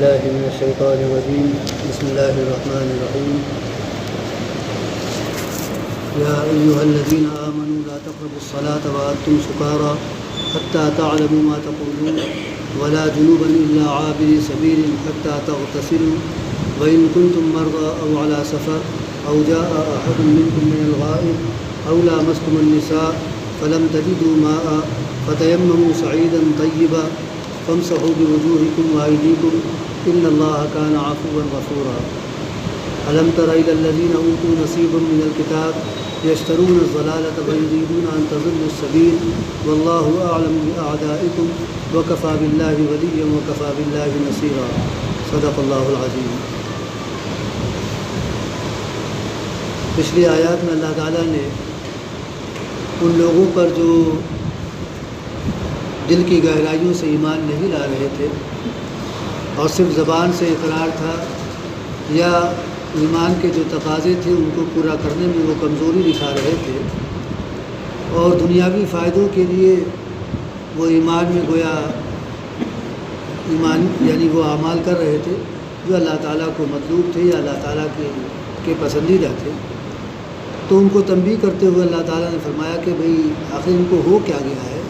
بالله من الشيطان الرجيم بسم الله الرحمن الرحيم يا أيها الذين آمنوا لا تقربوا الصلاة وأنتم سكارى حتى تعلموا ما تقولون ولا جنوبا إلا عابري سبيل حتى تغتسلوا وإن كنتم مرضى أو على سفر أو جاء أحد منكم من الغائط أو لامستم النساء فلم تجدوا ماء فتيمموا صعيدا طيبا فامسحوا بوجوهكم وأيديكم إن الله كان عفوا غفورا ألم تر إلى الذين أوتوا نصيبا من الكتاب يشترون الضلالة ويريدون أن تضلوا السبيل والله أعلم بأعدائكم وكفى بالله وليا وكفى بالله نصيرا صدق الله العظيم۔ پچھلی آیات میں اللہ تعالیٰ نے ان لوگوں پر جو دل کی گہرائیوں سے ایمان نہیں لا رہے تھے اور صرف زبان سے اقرار تھا یا ایمان کے جو تقاضے تھے ان کو پورا کرنے میں وہ کمزوری دکھا رہے تھے اور دنیاوی فائدوں کے لیے وہ ایمان میں گویا ایمان یعنی وہ اعمال کر رہے تھے جو اللہ تعالیٰ کو مطلوب تھے یا اللہ تعالیٰ کے پسندیدہ تھے، تو ان کو تنبیہ کرتے ہوئے اللہ تعالیٰ نے فرمایا کہ بھئی آخر ان کو ہو کیا گیا ہے،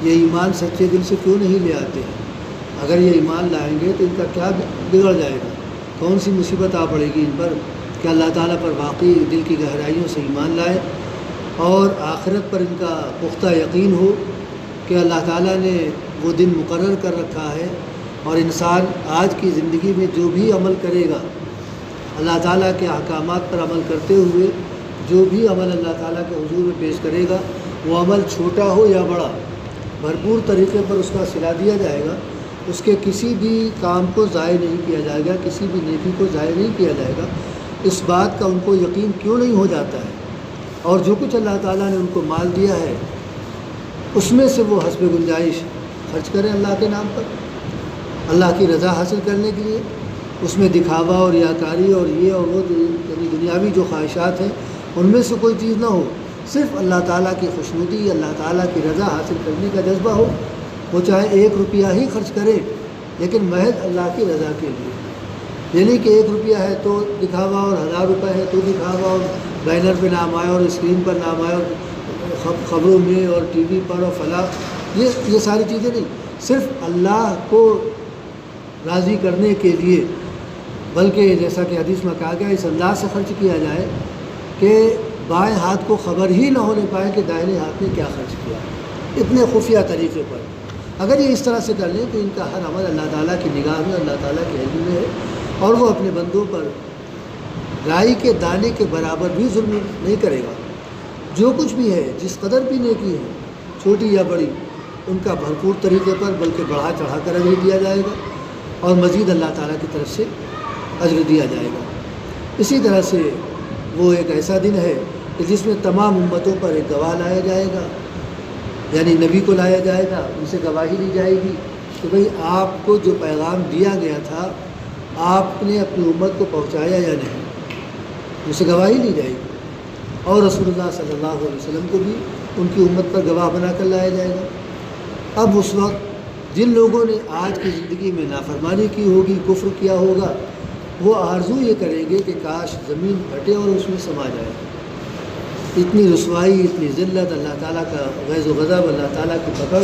یہ ایمان سچے دل سے کیوں نہیں لے آتے ہیں؟ اگر یہ ایمان لائیں گے تو ان کا کیا بگڑ جائے گا، کون سی مصیبت آ پڑے گی ان پر کہ اللہ تعالیٰ پر واقعی دل کی گہرائیوں سے ایمان لائے اور آخرت پر ان کا پختہ یقین ہو کہ اللہ تعالیٰ نے وہ دن مقرر کر رکھا ہے اور انسان آج کی زندگی میں جو بھی عمل کرے گا، اللہ تعالیٰ کے احکامات پر عمل کرتے ہوئے جو بھی عمل اللہ تعالیٰ کے حضور میں پیش کرے گا، وہ عمل چھوٹا ہو یا بڑا، بھرپور طریقے پر اس کا صلہ دیا جائے گا، اس کے کسی بھی کام کو ضائع نہیں کیا جائے گا، کسی بھی نیکی کو ضائع نہیں کیا جائے گا۔ اس بات کا ان کو یقین کیوں نہیں ہو جاتا ہے؟ اور جو کچھ اللہ تعالیٰ نے ان کو مال دیا ہے اس میں سے وہ حسب گنجائش خرچ کریں اللہ کے نام پر، اللہ کی رضا حاصل کرنے کے لیے، اس میں دکھاوا اور ریاکاری اور یہ اور وہ یعنی دنیاوی جو خواہشات ہیں ان میں سے کوئی چیز نہ ہو، صرف اللہ تعالیٰ کی خوشنودی، اللہ تعالیٰ کی رضا حاصل کرنے کا جذبہ ہو، وہ چاہے 1 روپیہ ہی خرچ کرے لیکن محض اللہ کی رضا کے لیے، یعنی کہ 1 روپیہ ہے تو دکھاوا اور 1000 روپے ہے تو دکھاوا اور بینر پہ نام آئے اور اسکرین پر نام آئے اور خبروں میں اور ٹی وی پر اور فلاں، یہ ساری چیزیں نہیں، صرف اللہ کو راضی کرنے کے لیے، بلکہ جیسا کہ حدیث میں کہا گیا اس انداز سے خرچ کیا جائے کہ بائیں ہاتھ کو خبر ہی نہ ہونے پائے کہ دائیں ہاتھ نے کیا خرچ کیا، اتنے خفیہ طریقے پر۔ اگر یہ اس طرح سے کر لیں تو ان کا ہر عمل اللہ تعالیٰ کی نگاہ میں، اللہ تعالیٰ کے علم میں ہے اور وہ اپنے بندوں پر رائی کے دانے کے برابر بھی ظلم نہیں کرے گا۔ جو کچھ بھی ہے، جس قدر بھی نیکی ہے، چھوٹی یا بڑی، ان کا بھرپور طریقے پر بلکہ بڑھا چڑھا کر اجر دیا جائے گا اور مزید اللہ تعالیٰ کی طرف سے اجر دیا جائے گا۔ اسی طرح سے وہ ایک ایسا دن ہے کہ جس میں تمام امتوں پر ایک گواہ لایا جائے گا، یعنی نبی کو لایا جائے گا، ان سے گواہی لی جائے گی کہ بھئی آپ کو جو پیغام دیا گیا تھا آپ نے اپنی امت کو پہنچایا یا نہیں، ان سے گواہی لی جائے گی، اور رسول اللہ صلی اللہ علیہ وسلم کو بھی ان کی امت پر گواہ بنا کر لایا جائے گا۔ اب اس وقت جن لوگوں نے آج کی زندگی میں نافرمانی کی ہوگی، کفر کیا ہوگا، وہ آرزو یہ کریں گے کہ کاش زمین پھٹے اور اس میں سما جائے۔ اتنی رسوائی، اتنی ذلت، اللہ تعالیٰ کا غیظ و غضب، اللہ تعالیٰ کی پکڑ،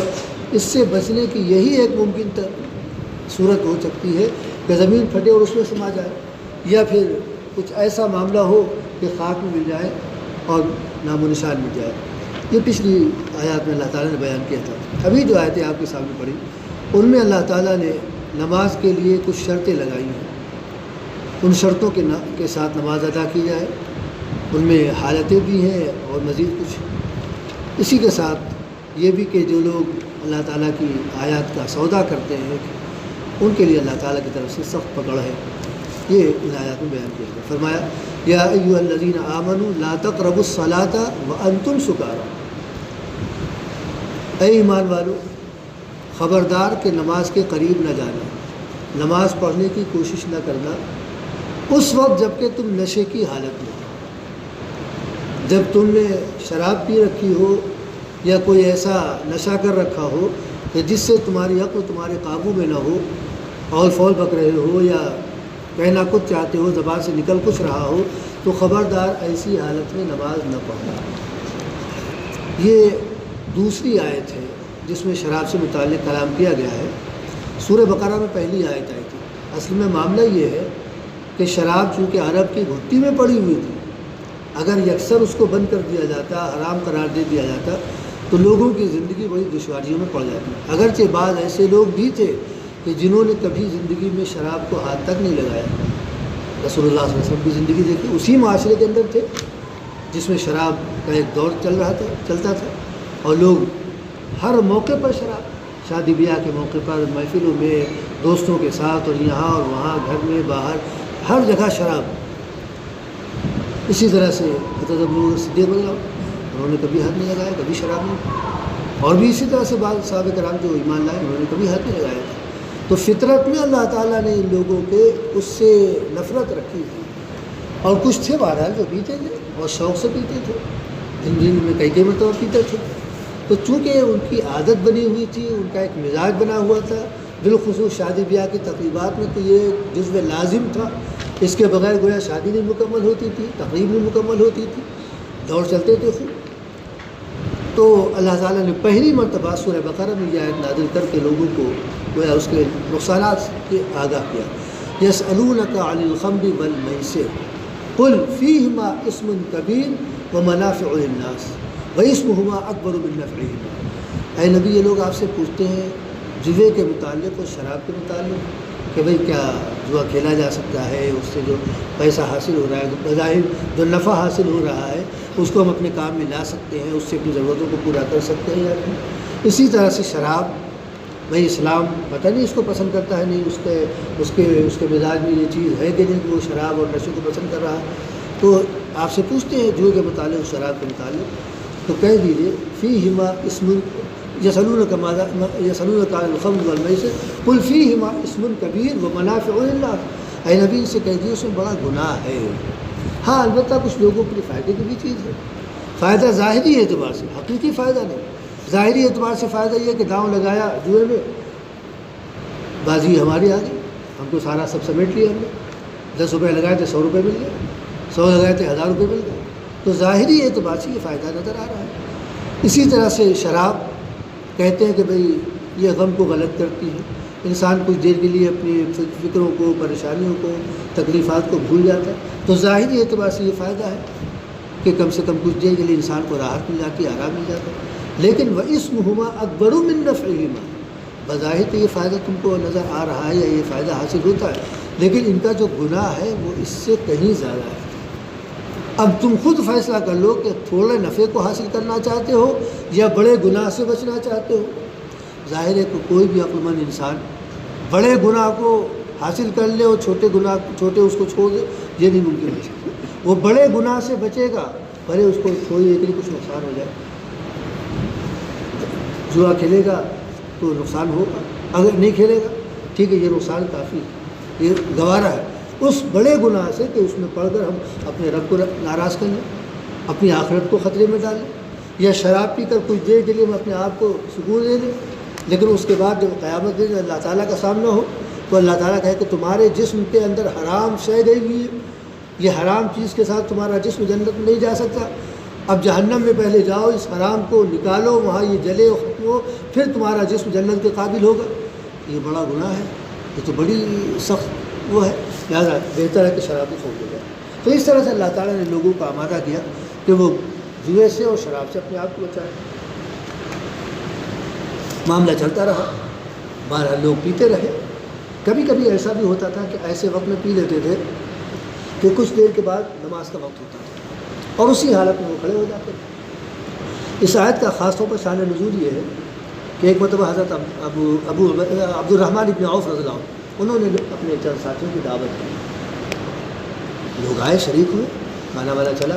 اس سے بچنے کی یہی ایک ممکن صورت ہو سکتی ہے کہ زمین پھٹے اور اس میں سما جائے، یا پھر کچھ ایسا معاملہ ہو کہ خاک میں مل جائے اور نام و نشان مل جائے۔ یہ پچھلی آیات میں اللہ تعالیٰ نے بیان کیا تھا۔ ابھی جو آیتیں آپ کے سامنے پڑھی ان میں اللہ تعالیٰ نے نماز کے لیے کچھ شرطیں لگائی ہیں، ان شرطوں کے ساتھ نماز ادا کی جائے، ان میں حالتیں بھی ہیں اور مزید کچھ۔ اسی کے ساتھ یہ بھی کہ جو لوگ اللہ تعالیٰ کی آیات کا سودا کرتے ہیں ان کے لیے اللہ تعالیٰ کی طرف سے سخت پکڑ ہے، یہ ان آیات میں بیان کیا گیا۔ فرمایا یا ایھا الذین آمنوا لا تقربوا الصلاۃ وانتم سکارى، اے ایمان والو خبردار کہ نماز کے قریب نہ جانا، نماز پڑھنے کی کوشش نہ کرنا اس وقت جب کہ تم نشے کی حالت میں، جب تم نے شراب پی رکھی ہو یا کوئی ایسا نشہ کر رکھا ہو کہ جس سے تمہاری عقل تمہارے قابو میں نہ ہو، اور فول پک رہے ہو یا کہنا کچھ چاہتے ہو، زبان سے نکل کچھ رہا ہو، تو خبردار ایسی حالت میں نماز نہ پڑھنا۔ یہ دوسری آیت ہے جس میں شراب سے متعلق کلام کیا گیا ہے۔ سورہ بقرہ میں پہلی آیت آئی تھی۔ اصل میں معاملہ یہ ہے کہ شراب چونکہ عرب کی گھٹی میں پڑی ہوئی تھی، اگر یکسر اس کو بند کر دیا جاتا، حرام قرار دے دیا جاتا، تو لوگوں کی زندگی بڑی دشواریوں میں پڑ جاتی۔ اگرچہ بعض ایسے لوگ بھی تھے کہ جنہوں نے کبھی زندگی میں شراب کو ہاتھ تک نہیں لگایا۔ رسول اللہ صلی اللہ علیہ وسلم کی زندگی دیکھی، اسی معاشرے کے اندر تھے جس میں شراب کا ایک دور چلتا تھا، اور لوگ ہر موقع پر شراب، شادی بیاہ کے موقع پر، محفلوں میں، دوستوں کے ساتھ، اور یہاں اور وہاں، گھر میں باہر، ہر جگہ شراب۔ اسی طرح سے حضرت ابوبکر صدیق رضی اللہ عنہ، انہوں نے کبھی ہاتھ نہیں لگایا، کبھی شراب نہیں، اور بھی اسی طرح سے بعض صحابہ کرام جو ایمان لائے انہوں نے کبھی ہاتھ نہیں لگایا تھا۔ تو فطرت میں اللہ تعالیٰ نے ان لوگوں کے اس سے نفرت رکھی تھی، اور کچھ تھے بہرحال جو پیتے تھے اور شوق سے پیتے تھے، دن میں کئی مرتبہ پیتے تھے۔ تو چونکہ ان کی عادت بنی ہوئی تھی، ان کا ایک مزاج بنا ہوا تھا، بالخصوص شادی بیاہ کی تقریبات میں تو یہ جزو لازم تھا، اس کے بغیر گویا شادی نہیں مکمل ہوتی تھی، تقریب نہیں مکمل ہوتی تھی، دور چلتے تھے خوب۔ تو اللہ تعالیٰ نے پہلی مرتبہ سورہ بقرہ میں یہ آیت نازل کر کے لوگوں کو گویا اس کے نقصانات سے آگاہ کیا۔ یسألونک عن الخمر والمیسر قل فیہما اسم کبیر ومنافع للناس واسمہما اکبر من نفعہما۔ اے نبی، یہ لوگ آپ سے پوچھتے ہیں جوے کے متعلق اور شراب کے متعلق کہ بھئی کیا جوا کھیلا جا سکتا ہے، اس سے جو پیسہ حاصل ہو رہا ہے، بظاہر جو نفع حاصل ہو رہا ہے، اس کو ہم اپنے کام میں لا سکتے ہیں، اس سے اپنی ضرورتوں کو پورا کر سکتے ہیں یا نہیں۔ اسی طرح سے شراب، بھئی اسلام پتہ نہیں اس کو پسند کرتا ہے نہیں، اس کے مزاج میں یہ چیز ہے کہ نہیں کہ وہ شراب اور نشے کو پسند کر رہا ہے۔ تو آپ سے پوچھتے ہیں جوئے کے متعلق، شراب کے متعلق، تو کہہ دیجیے فیہما اسم، یسألونک عن الخمر والمیسر قل فیہما اسم کبیر ومنافع للناس۔ اے نبی، ان سے کہہ دیجیے اس میں بڑا گناہ ہے، ہاں البتہ کچھ لوگوں کے لیے فائدے کی بھی چیز ہے۔ فائدہ ظاہری اعتبار سے، حقیقی فائدہ نہیں۔ ظاہری اعتبار سے فائدہ یہ کہ داؤں لگایا جوئے میں، بازی ہماری آ گئی، ہم تو سارا سب سمیٹ لیا ہم نے، 10 روپے لگائے تھے 100 روپے مل گئے، 100 لگائے تھے 1000 روپے مل گئے، تو ظاہری اعتبار سے یہ فائدہ نظر آ رہا ہے۔ اسی طرح سے شراب، کہتے ہیں کہ بھئی یہ غم کو غلط کرتی ہے، انسان کچھ دیر کے لیے اپنی فکروں کو، پریشانیوں کو، تکلیفات کو بھول جاتا ہے، تو ظاہری اعتبار سے یہ فائدہ ہے کہ کم سے کم کچھ دیر کے لیے انسان کو راحت مل جاتی ہے، آرام مل جاتا ہے۔ لیکن وَإِسْمُهُمَا أَكْبَرُ مِن نَفْعِهِمَا، بظاہر تو یہ فائدہ تم کو نظر آ رہا ہے یا یہ فائدہ حاصل ہوتا ہے، لیکن ان کا جو گناہ ہے وہ اس سے کہیں زیادہ ہے۔ اب تم خود فیصلہ کر لو کہ تھوڑے نفع کو حاصل کرنا چاہتے ہو یا بڑے گناہ سے بچنا چاہتے ہو۔ ظاہر ہے کہ کوئی بھی عقل مند انسان بڑے گناہ کو حاصل کر لے اور چھوٹے اس کو چھوڑ دے، یہ نہیں ممکن ہے۔ وہ بڑے گناہ سے بچے گا، بڑے اس کو چھوڑیے کہ کچھ نقصان ہو جائے۔ جوا کھیلے گا تو نقصان ہوگا، اگر نہیں کھیلے گا ٹھیک ہے، یہ نقصان کافی ہے، یہ گوارا ہے اس بڑے گناہ سے کہ اس میں پڑھ کر ہم اپنے رب کو ناراض کر لیں، اپنی آخرت کو خطرے میں ڈالیں، یا شراب پی کر کچھ دیر کے لیے ہم اپنے آپ کو سکون دے دیں، لیکن اس کے بعد جب قیامت دن اللہ تعالیٰ کا سامنا ہو تو اللہ تعالیٰ کہے کہ تمہارے جسم کے اندر حرام شے گئی ہوئی ہے، یہ حرام چیز کے ساتھ تمہارا جسم جنت میں نہیں جا سکتا، اب جہنم میں پہلے جاؤ، اس حرام کو نکالو، وہاں یہ جلے اور ختم ہو، پھر تمہارا جسم جنت کے قابل ہوگا۔ یہ بڑا گناہ ہے، یہ تو بڑی سخت وہ ہے، لہٰذا بہتر ہے کہ شراب کو چھوڑ دیا جائے۔ تو اس طرح سے اللہ تعالیٰ نے لوگوں کو آمادہ کیا کہ وہ جوئے سے اور شراب سے اپنے آپ کو بچائیں۔ معاملہ چلتا رہا، بہرحال لوگ پیتے رہے۔ کبھی کبھی ایسا بھی ہوتا تھا کہ ایسے وقت میں پی لیتے تھے کہ کچھ دیر کے بعد نماز کا وقت ہوتا تھا اور اسی حالت میں وہ کھڑے ہو جاتے تھے۔ اس آیت کا خاص طور پر شان نزول یہ ہے کہ ایک مرتبہ حضرت عبد الرحمن ابن عوف رضی اللہ عنہ، انہوں نے اپنے چند ساتھیوں کی دعوت کی، لوگ آئے، شریک ہوئے، کھانا وانا چلا،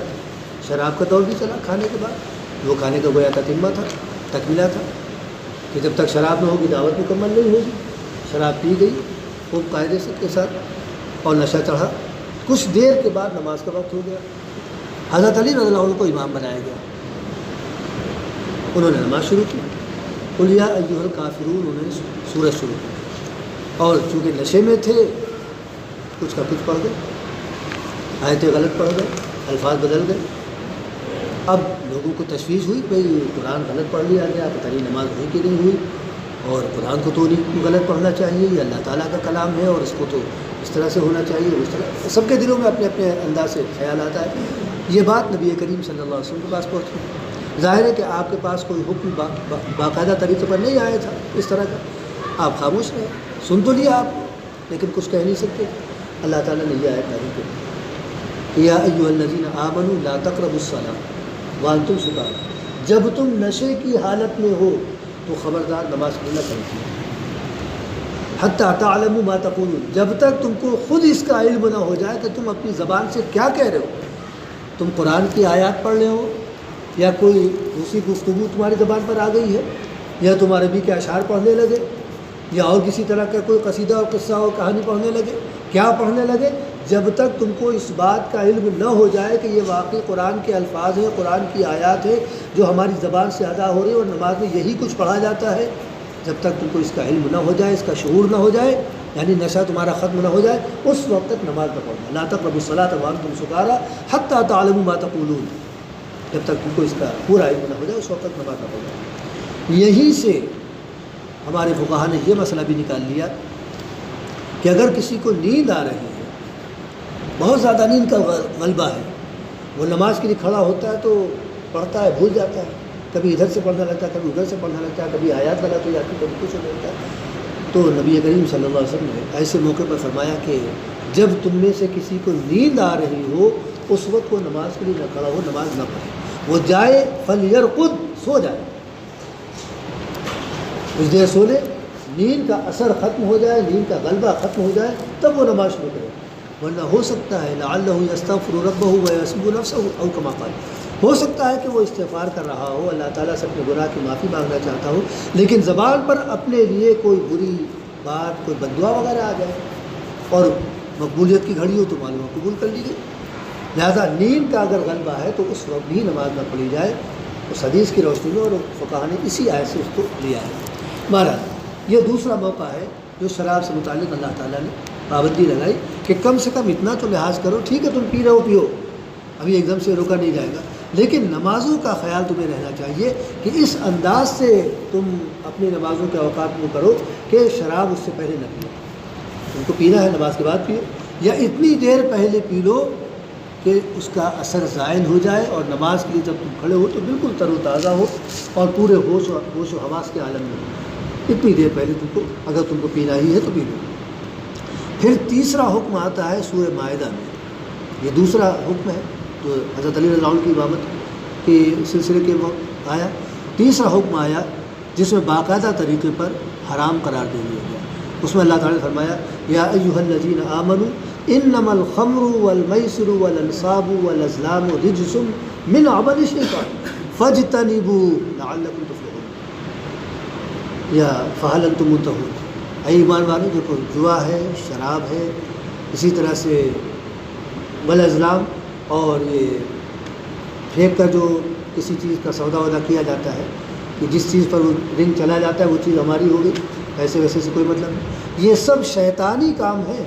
شراب کا دور بھی چلا کھانے کے بعد، وہ کھانے کا گویا تتمہ تھا، تکملہ تھا کہ جب تک شراب نہ ہوگی دعوت مکمل نہیں ہوگی۔ شراب پی گئی خوب قاعدے سے کے ساتھ اور نشہ چڑھا، کچھ دیر کے بعد نماز کا وقت ہو گیا، حضرت علی رضی اللہ عنہ کو امام بنایا گیا، انہوں نے نماز شروع کی، قل یا ایھا الکافرون، انہوں نے سورج شروع کی، اور چونکہ نشے میں تھے کچھ کا کچھ پڑھ گئے، آیتیں غلط پڑھ گئے، الفاظ بدل گئے۔ اب لوگوں کو تشویش ہوئی، بھئی قرآن غلط پڑھ لیا گیا، پتہ نہیں نماز ہوئی کہ نہیں ہوئی، اور قرآن کو تو نہیں غلط پڑھنا چاہیے، یہ اللہ تعالیٰ کا کلام ہے اور اس کو تو اس طرح سے ہونا چاہیے، اس طرح سب کے دلوں میں اپنے اپنے انداز سے خیال آتا ہے۔ یہ بات نبی کریم صلی اللہ علیہ وسلم کے پاس پہنچی۔ ظاہر ہے کہ آپ کے پاس کوئی حکم باقاعدہ طریقے پر نہیں آیا تھا اس طرح کا، آپ خاموش رہے، سن تو لیا آپ لیکن کچھ کہہ نہیں سکتے۔ اللہ تعالیٰ نے یہ آیت نازل کی، یا ایھا الذین آمنوا لا تقربوا الصلاۃ وانتم سکارى، جب تم نشے کی حالت میں ہو تو خبردار نماز پڑھنا چاہیے، حتیٰ تعلموا ما تقولون، جب تک تم کو خود اس کا علم نہ ہو جائے کہ تم اپنی زبان سے کیا کہہ رہے ہو۔ تم قرآن کی آیات پڑھ رہے ہو یا کوئی دوسری گفتگو تمہاری زبان پر آ گئی ہے، یا تمہارے بھی کے اشعار پڑھنے لگے، یا اور کسی طرح کا کوئی قصیدہ اور قصہ اور کہانی پڑھنے لگے، کیا پڑھنے لگے، جب تک تم کو اس بات کا علم نہ ہو جائے کہ یہ واقعی قرآن کے الفاظ ہیں، قرآن کی آیات ہیں جو ہماری زبان سے ادا ہو رہی ہے اور نماز میں یہی کچھ پڑھا جاتا ہے، جب تک تم کو اس کا علم نہ ہو جائے، اس کا شعور نہ ہو جائے، یعنی نشہ تمہارا ختم نہ ہو جائے، اس وقت تک نماز نہ پڑھنا۔ لا تقربوا الصلاۃ وانتم سکارى حتیٰ تعلموا ما تقولون، جب تک تم کو اس کا پورا علم نہ ہو جائے اس وقت تک نماز نہ پڑھنا۔ یہیں سے ہمارے فقہا نے یہ مسئلہ بھی نکال لیا کہ اگر کسی کو نیند آ رہی ہے، بہت زیادہ نیند کا غلبہ ہے، وہ نماز کے لیے کھڑا ہوتا ہے تو پڑھتا ہے، بھول جاتا ہے، کبھی ادھر سے پڑھنے لگتا ہے، کبھی ادھر سے پڑھنے لگتا ہے، کبھی آیات غلط ہو جاتی ہے، کبھی کچھ ہو جاتا ہے، تو نبی کریم صلی اللہ علیہ وسلم نے ایسے موقع پر فرمایا کہ جب تم میں سے کسی کو نیند آ رہی ہو اس وقت وہ نماز کے لیے نہ کھڑا ہو، نماز نہ پڑھے، وہ جائے فلیرقد، سو جائے، کچھ دیر سو لے، نیند کا اثر ختم ہو جائے، نیند کا غلبہ ختم ہو جائے، تب وہ نماز شروع کرے، ورنہ ہو سکتا ہے لعلہ یستغفر ربہ ویسب نفسہ او کما قال، ہو سکتا ہے کہ وہ استغفار کر رہا ہو، اللہ تعالیٰ سے اپنے گناہ کی معافی مانگنا چاہتا ہو، لیکن زبان پر اپنے لیے کوئی بری بات، کوئی بددعا وغیرہ آ جائے اور مقبولیت کی گھڑی ہو تو معلوم قبول کر لی گئی۔ لہذا نیند کا اگر غلبہ ہے تو اس وقت بھی نماز نہ پڑھی جائے، اس حدیث کی روشنی میں، اور فقہا نے اسی آیت سے اس کو لیا ہے۔ مہاراج یہ دوسرا موقع ہے جو شراب سے متعلق اللہ تعالیٰ نے پابندی لگائی کہ کم سے کم اتنا تو لحاظ کرو، ٹھیک ہے تم پی رہے ہو پیو، ابھی ایک دم سے روکا نہیں جائے گا، لیکن نمازوں کا خیال تمہیں رہنا چاہیے کہ اس انداز سے تم اپنی نمازوں کے اوقات میں کرو کہ شراب اس سے پہلے نہ پیو، تم کو پینا ہے نماز کے بعد پیو، یا اتنی دیر پہلے پی لو کہ اس کا اثر زائل ہو جائے، اور نماز کے لیے جب تم کھڑے ہو تو بالکل تر و تازہ ہو اور پورے ہوش و حواس کے عالم میں ہو، اتنی دیر پہلے تم کو اگر تم کو پینا ہی ہے تو پی لو۔ پھر تیسرا حکم آتا ہے سورہ مائدہ میں، یہ دوسرا حکم ہے تو حضرت علی رضی اللہ عنہ کی امامت کے سلسلے کے وقت آیا۔ تیسرا حکم آیا جس میں باقاعدہ طریقے پر حرام قرار دے دیا گیا، اس میں اللہ تعالیٰ نے فرمایا یا ایھا الذین آمنوا انما الخمر والمیسر والانصاب والازلام رجس من عمل الشیطان فاجتنبوہ لعلکم تفلحون، یا فہل انتم منتہون، اے ایمان والو دیکھو جوا ہے، شراب ہے، اسی طرح سے والازلام، اور یہ پھینک کر جو کسی چیز کا سودا ودا کیا جاتا ہے کہ جس چیز پر وہ رنگ چلا جاتا ہے وہ چیز ہماری ہوگی، ایسے ویسے سے کوئی مطلب نہیں، یہ سب شیطانی کام ہے،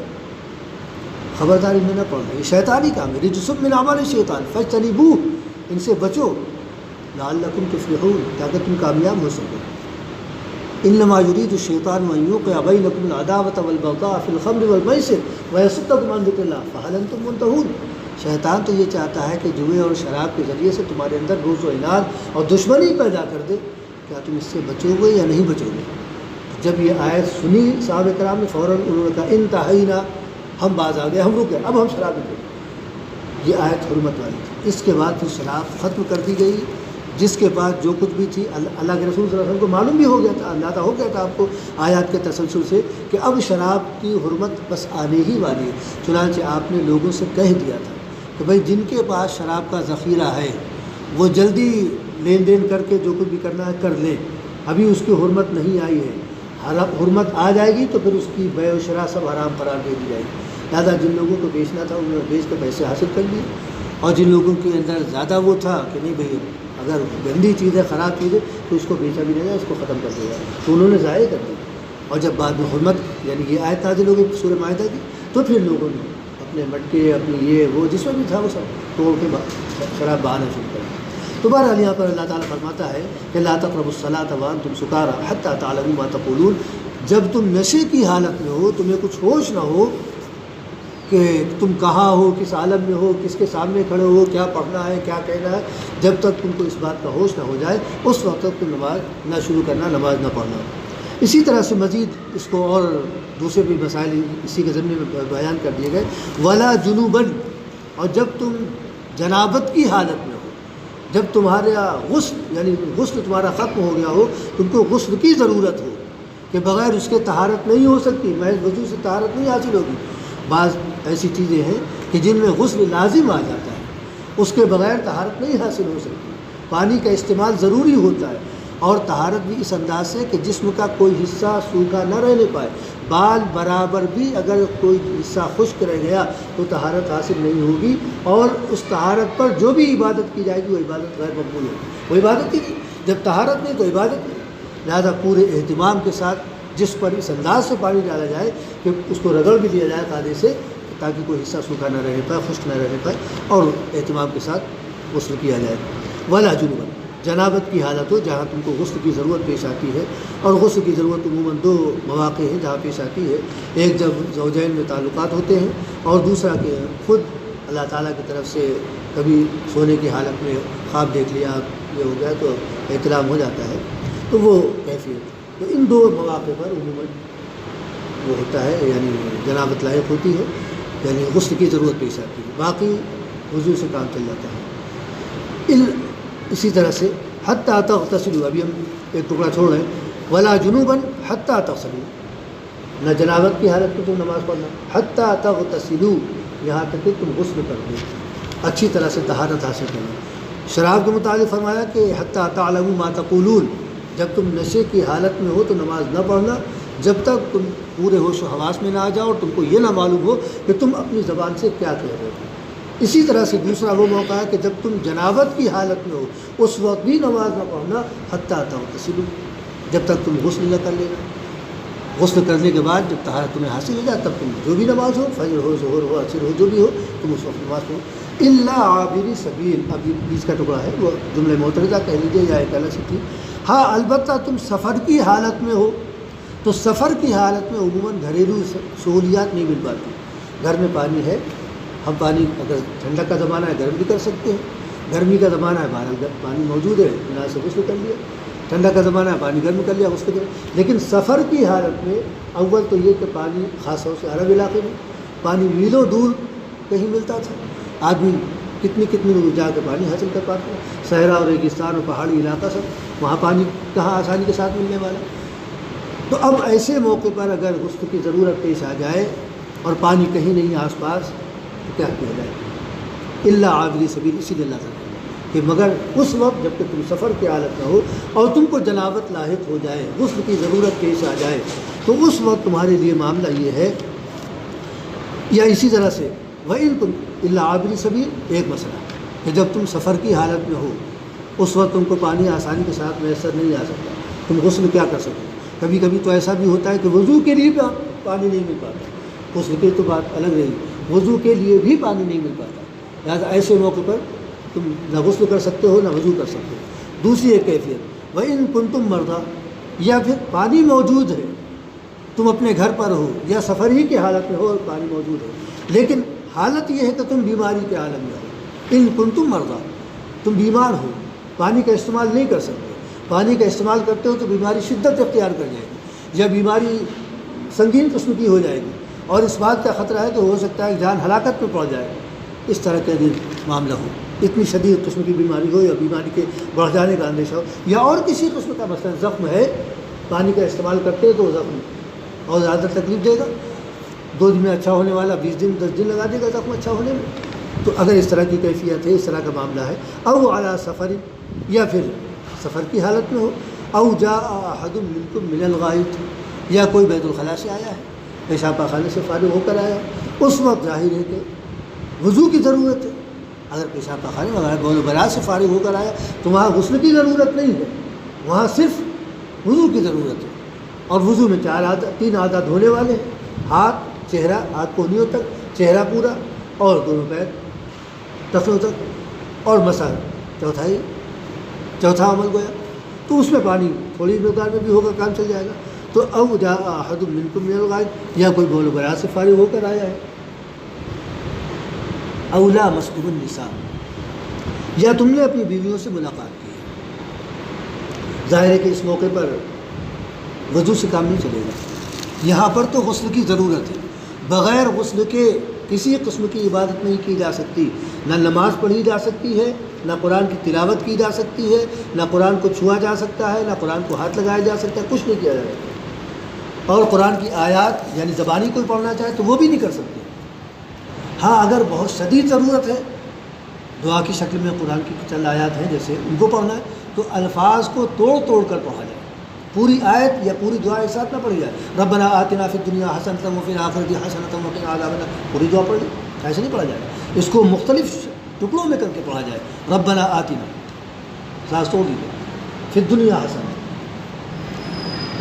خبردار ان میں نہ پڑنا، یہ شیطانی کام ہے، رجس من عمل الشیطان فاجتنبوہ، ان سے بچو، لعلکم تفلحون، تاکہ تم کامیاب ہو سکو۔ انما یرید الشیطان ان یوقع بینکم العداوۃ والبغضاء فی الخمر والمیسر ویصدکم عن ذکر اللہ فہل انتم منتہون، شیطان تو یہ چاہتا ہے کہ جوئے اور شراب کے ذریعے سے تمہارے اندر روز و عناد اور دشمنی پیدا کر دے، کیا تم اس سے بچو گے یا نہیں بچو گے؟ جب یہ آیت سنی صحابہ کرام نے فوراً انہوں نے کہا انتہینا، ہم باز آ گئے، ہم رک گئے، اب ہم شراب نہیں پئیں۔ یہ آیت حرمت والی تھی، اس کے بعد پھر شراب ختم کر دی گئی، جس کے بعد جو کچھ بھی تھی اللہ کے رسول صلی اللہ علیہ وسلم کو معلوم بھی ہو گیا تھا، اندازہ ہو گیا تھا آپ کو آیات کے تسلسل سے کہ اب شراب کی حرمت بس آنے ہی والی ہے، چنانچہ آپ نے لوگوں سے کہہ دیا تھا کہ بھئی جن کے پاس شراب کا ذخیرہ ہے وہ جلدی لین دین کر کے جو کچھ بھی کرنا ہے کر لیں، ابھی اس کی حرمت نہیں آئی ہے، حرمت آ جائے گی تو پھر اس کی بیع و شرا سب حرام قرار دے دی جائے گی۔ لہٰذا جن لوگوں کو بیچنا تھا انہوں نے بیچ کے پیسے حاصل کر لیے، اور جن لوگوں کے اندر زیادہ وہ تھا کہ نہیں بھئی اگر گندی چیز ہے، خراب چیز ہے تو اس کو بیچا بھی نہیں جائے، اس کو ختم کر دیا جائے، تو انہوں نے ضائع کر دی۔ اور جب بعد میں حرمت یعنی یہ آیت نازل ہو گئی سورہ مائدہ کی، تو پھر لوگوں نے اپنے مٹکے اپنی یہ وہ جس میں بھی تھا وہ سب توڑ کے شراب بہانا شروع کر دیا۔ تو بہرحال یہاں پر اللہ تعالیٰ فرماتا ہے کہ لا تقربوا الصلاۃ وانتم سکارى حتى تعلموا ما تقولون، جب تم نشے کی حالت میں ہو، تمہیں کچھ ہوش نہ ہو کہ تم کہاں ہو، کس عالم میں ہو، کس کے سامنے کھڑے ہو، کیا پڑھنا ہے کیا کہنا ہے، جب تک تم کو اس بات کا ہوش نہ ہو جائے اس وقت تک تم نماز نہ شروع کرنا، نماز نہ پڑھنا۔ اسی طرح سے مزید اس کو اور دوسرے بھی مسائل اسی کے ضمن میں بیان کر دیے گئے، ولا جنوباً، اور جب تم جنابت کی حالت میں ہو، جب تمہارا غسل یعنی غسل تمہارا ختم ہو گیا ہو، تم کو غسل کی ضرورت ہو کہ بغیر اس کے طہارت نہیں ہو سکتی، محض وضو سے طہارت نہیں حاصل ہوگی۔ بعض ایسی چیزیں ہیں کہ جن میں غسل لازم آ جاتا ہے، اس کے بغیر طہارت نہیں حاصل ہو سکتی، پانی کا استعمال ضروری ہوتا ہے، اور طہارت بھی اس انداز سے کہ جسم کا کوئی حصہ سوکھا نہ رہنے پائے، بال برابر بھی اگر کوئی حصہ خشک رہ گیا تو طہارت حاصل نہیں ہوگی، اور اس طہارت پر جو بھی عبادت کی جائے گی وہ عبادت غیر مقبول ہوگی، وہ عبادت ہی نہیں، جب طہارت نہیں تو عبادت نہیں۔ لہٰذا پورے اہتمام کے ساتھ جس پر اس انداز سے پانی ڈالا جائے کہ اس کو رگڑ بھی دیا جائے قاعدے سے تاکہ کوئی حصہ سوکھا نہ رہنے پائے، خشک نہ رہنے پائے، اور اہتمام کے ساتھ غسل کیا جائے۔ ولا جنوباً، جنابت کی حالت ہو جہاں تم کو غسل کی ضرورت پیش آتی ہے، اور غسل کی ضرورت عموماً دو مواقع ہیں جہاں پیش آتی ہے، ایک جب زوجین میں تعلقات ہوتے ہیں، اور دوسرا کہ خود اللہ تعالیٰ کی طرف سے کبھی سونے کی حالت میں خواب دیکھ لیا، یہ ہو گیا تو احتلام ہو جاتا ہے، تو وہ کیفیت، تو ان دو مواقع پر عموماً وہ ہوتا ہے یعنی جنابت لاحق ہوتی ہے، یعنی غسل کی ضرورت پیش آتی ہے، باقی وضو سے کام چل جاتا ہے۔ اسی طرح سے حتیٰ تغتسلوا، ابھی ہم ایک ٹکڑا چھوڑ رہے ہیں، ولا جنوباً حتیٰ تغتسلوا، نہ جنابت کی حالت میں تم نماز پڑھنا، حتیٰ تغتسلوا، یہاں تک کہ تم غسل کر دو، اچھی طرح سے طہارت حاصل کرنا۔ شراب کے متعلق فرمایا کہ حتیٰ تعلموا ما تقولون، جب تم نشے کی حالت میں ہو تو نماز نہ پڑھنا جب تک تم پورے ہوش و حواس میں نہ آ جاؤ اور تم کو یہ نہ معلوم ہو کہ تم اپنی زبان سے کیا کہہ رہے ہو۔ اسی طرح سے دوسرا وہ موقع ہے کہ جب تم جنابت کی حالت میں ہو اس وقت بھی نماز نہ پڑھنا، حتیٰ تغتسلوا، جب تک تم غسل نہ کر لینا، غسل کرنے کے بعد جب طہارت تمہیں حاصل ہو جائے تب تم جو بھی نماز ہو، فجر ہو، ظہر ہو، عصر ہو، جو بھی ہو، تم اس وقت نماز پڑھو، الا عابری سبیل، اب یہ بیچ کا ٹکڑا ہے وہ جملہ معترضہ کہہ لیجیے یا ایک الگ سی تھی۔ ہاں البتہ تم سفر کی حالت میں ہو تو سفر کی حالت میں عموماً گھریلو سہولیات نہیں مل پاتی، گھر میں پانی ہے، ہم پانی اگر ٹھنڈک کا زمانہ ہے گرم بھی کر سکتے ہیں، گرمی کا زمانہ ہے بہرحال پانی موجود ہے، نہ سے غسل کر لیا، ٹھنڈا کا زمانہ ہے پانی گرم کر لیا غسل کر، لیکن سفر کی حالت میں اول تو یہ کہ پانی خاص طور سے عرب علاقے میں پانی میلوں دور کہیں ملتا تھا، آدمی کتنی دور جا کے پانی حاصل کر پاتا ہے، صحرا اور ریگستان اور پہاڑی علاقہ سب، وہاں پانی کہاں آسانی کے ساتھ ملنے والا۔ تو اب ایسے موقع پر اگر غسل کی ضرورت پیش آ جائے اور پانی کہیں نہیں آس پاس تو کیا کیا جائے؟ الا عابری سبیل، اسی لیے اللہ تعالیٰ کہ مگر اس وقت جب کہ تم سفر کی حالت میں ہو اور تم کو جنابت لاحق ہو جائے، غسل کی ضرورت پیش آ جائے، تو اس وقت تمہارے لیے معاملہ یہ ہے، یا اسی طرح سے وَإِن كُنتُمْ إِلَّا عَابِرِي سَبِيلٍ، ایک مسئلہ کہ جب تم سفر کی حالت میں ہو اس وقت تم کو پانی آسانی کے ساتھ میسر نہیں آ سکتا، تم غسل کیا کر سکتے؟ کبھی کبھی تو ایسا بھی ہوتا ہے کہ وضو کے لیے بھی پانی نہیں مل پاتا، غسل کی تو بات الگ رہی، وضو کے لیے بھی پانی نہیں مل پاتا، لہٰذا ایسے موقع پر تم نہ غسل کر سکتے ہو نہ وضو کر سکتے ہو۔ دوسری ایک کیفیت وَإِن كُنتُم مَرْضَىٰ، یا پھر پانی موجود ہے، تم اپنے گھر پر ہو یا سفر ہی کی حالت میں ہو اور پانی موجود ہے، لیکن حالت یہ ہے کہ تم بیماری کے عالم میں ہو، ان كنتم مَرْضَىٰ، تم بیمار ہو، پانی کا استعمال نہیں کر سکتے، پانی کا استعمال کرتے ہو تو بیماری شدت اختیار کر جائے گی یا بیماری سنگین قسم کی ہو جائے گی اور اس بات کا خطرہ ہے کہ ہو سکتا ہے جان ہلاکت میں پڑ جائے، اس طرح کا معاملہ ہو، اتنی شدید قسم کی بیماری ہو یا بیماری کے بڑھ جانے کا اندیشہ ہو یا اور کسی قسم کا مثلا زخم ہے، پانی کا استعمال کرتے ہیں تو زخم اور زیادہ تکلیف دے گا، 2 دن میں اچھا ہونے والا 20 دن 10 دن لگا دے گا زخم اچھا ہونے میں۔ تو اگر اس طرح کی کیفیت ہے، اس طرح کا معاملہ ہے، او علی سفر، یا پھر سفر کی حالت میں ہو، او جاء احد منکم من الغائط، یا کوئی بیت الخلاء سے آیا ہے، پیشاب پاخانے سے فارغ ہو کر آیا، اس وقت ظاہر ہے کہ وضو کی ضرورت ہے، اگر پیشاب پاخانے وغیرہ بول و برات سے فارغ ہو کر آیا تو وہاں غسل کی ضرورت نہیں ہے، وہاں صرف وضو کی ضرورت ہے، اور وضو میں 3 اعضاء دھونے والے ہیں، ہاتھ، چہرہ، ہاتھ کونیوں تک، چہرہ پورا، اور دونوں پیر ٹخنوں تک، اور مسح چوتھا عمل گویا۔ تو اس میں پانی تھوڑی مقدار میں بھی ہوگا، کام چل جائے گا۔ تو او جاء احد منکم من الغائط، یا کوئی بول بلا سے فارغ ہو کر آیا ہے، او لامستم النساء، یا تم نے اپنی بیویوں سے ملاقات کی ہے۔ ظاہر ہے کہ اس موقع پر وضو سے کام نہیں چلے گا، یہاں پر تو غسل کی ضرورت ہے، بغیر غسل کے کسی قسم کی عبادت نہیں کی جا سکتی، نہ نماز پڑھی جا سکتی ہے، نہ قرآن کی تلاوت کی جا سکتی ہے، نہ قرآن کو چھوا جا سکتا ہے، نہ قرآن کو ہاتھ لگایا جا سکتا ہے، کچھ نہیں کیا جا سکتا، اور قرآن کی آیات یعنی زبانی کوئی پڑھنا چاہے تو وہ بھی نہیں کر سکتے۔ ہاں اگر بہت شدید ضرورت ہے، دعا کی شکل میں قرآن کی چند آیات ہیں جیسے ان کو پڑھنا ہے، تو الفاظ کو توڑ توڑ کر پڑھا جائے، پوری آیت یا پوری دعا ایک ساتھ نہ پڑھی جائے، ربنا آتنا فی الدنیا حسنۃ وفی الآخرۃ حسنۃ وقنا عذاب النار، پوری دعا پڑھ لی، ایسے نہیں پڑھا جائے، اس کو مختلف ٹکڑوں میں کر کے پڑھا جائے، ربنا آتنا سانس توڑ دیجیے، فی الدنیا حسنۃ